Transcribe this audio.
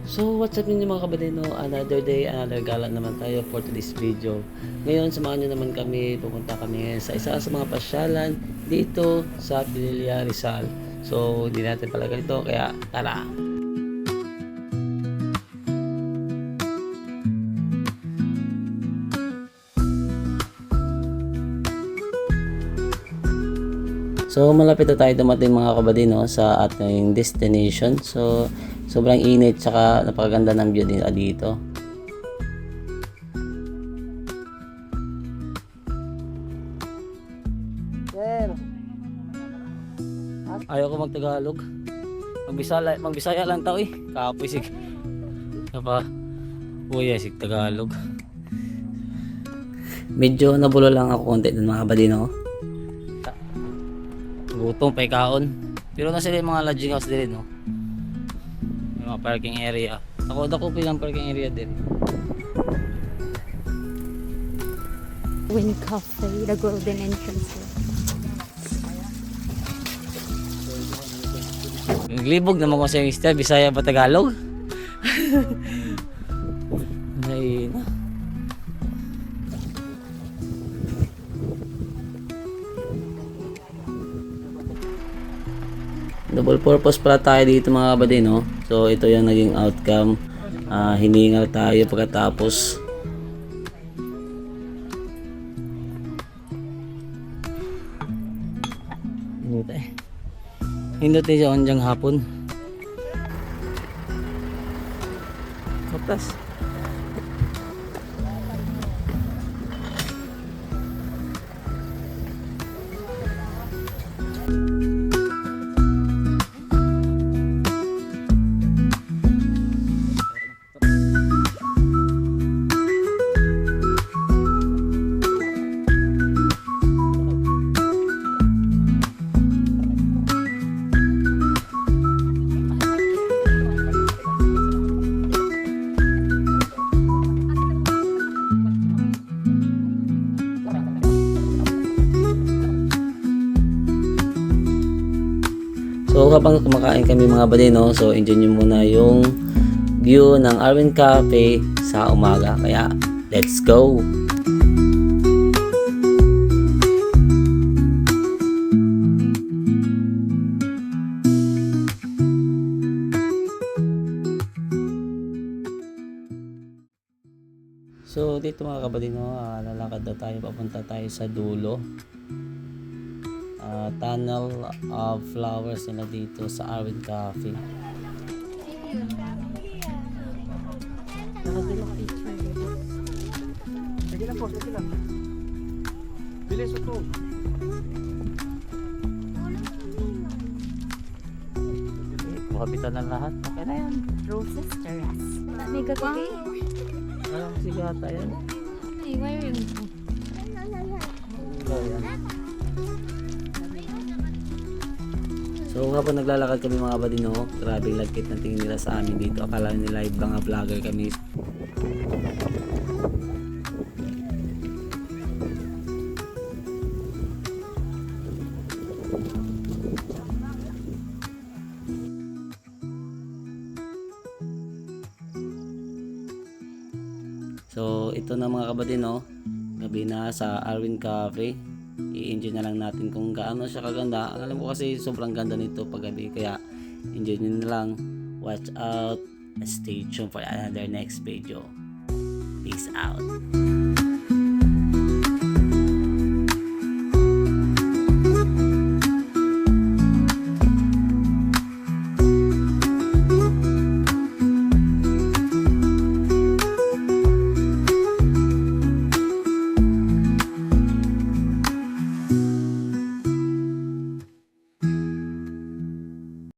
So what's up ninyo mga kabadino, another day, another gala naman tayo for today's video. Ngayon samahan nyo naman kami, pupunta kami sa isa sa mga pasyalan dito sa Pililla, Rizal. So hindi natin pala ganito, kaya tara! So malapit na tayo dumating mga kabadino sa ating destination. So sobrang init, tsaka napakaganda ng view nila dito. Sir, ayaw ko magtagalog. Magbisaya lang tao eh. Kapoy sig. Kapa. Uy, sig Tagalog. Medyo nabulo lang ako konti ng mga kabadino. Gutom pa ikaon. Pero na sila yung mga lodging house din, no? Yung mga parking area. Ako pilang parking area din. Win Cafe, the golden entrance. Naglibog naman ko sa yung isda. Bisaya ba Tagalog? Ay, na. Double purpose pala tayo dito mga kabadino. So ito yung naging outcome. Hiningal tayo pagkatapos. Hindot tayo sa ondyang hapon. Kapas. So habang kumakain kami mga badino, so enjoy nyo muna yung view ng Arwin Cafe sa umaga. Kaya let's go! So dito mga kabadino, lalakad na tayo, papunta tayo sa dulo. Tunnel of flowers nila dito sa Arwin Cafe. Sige lang po, sige lang. Bilis ito. Kapitan na lahat. Okay na yan. Roses Terrace. May gagawin. Parang sigata yan. Ay, wiring. So habang naglalakad kami mga badino, grabe lagkit ng tingin nila sa amin dito. Akala nila ibang vlogger kami. So ito na mga kabadino, gabi na sa Arwin Cafe. I-enjoy na lang natin kung gaano siya kaganda. Alam ko kasi sobrang ganda nito pag gabi, kaya enjoy nyo na lang. Watch out, stay tuned for another next video. Peace out.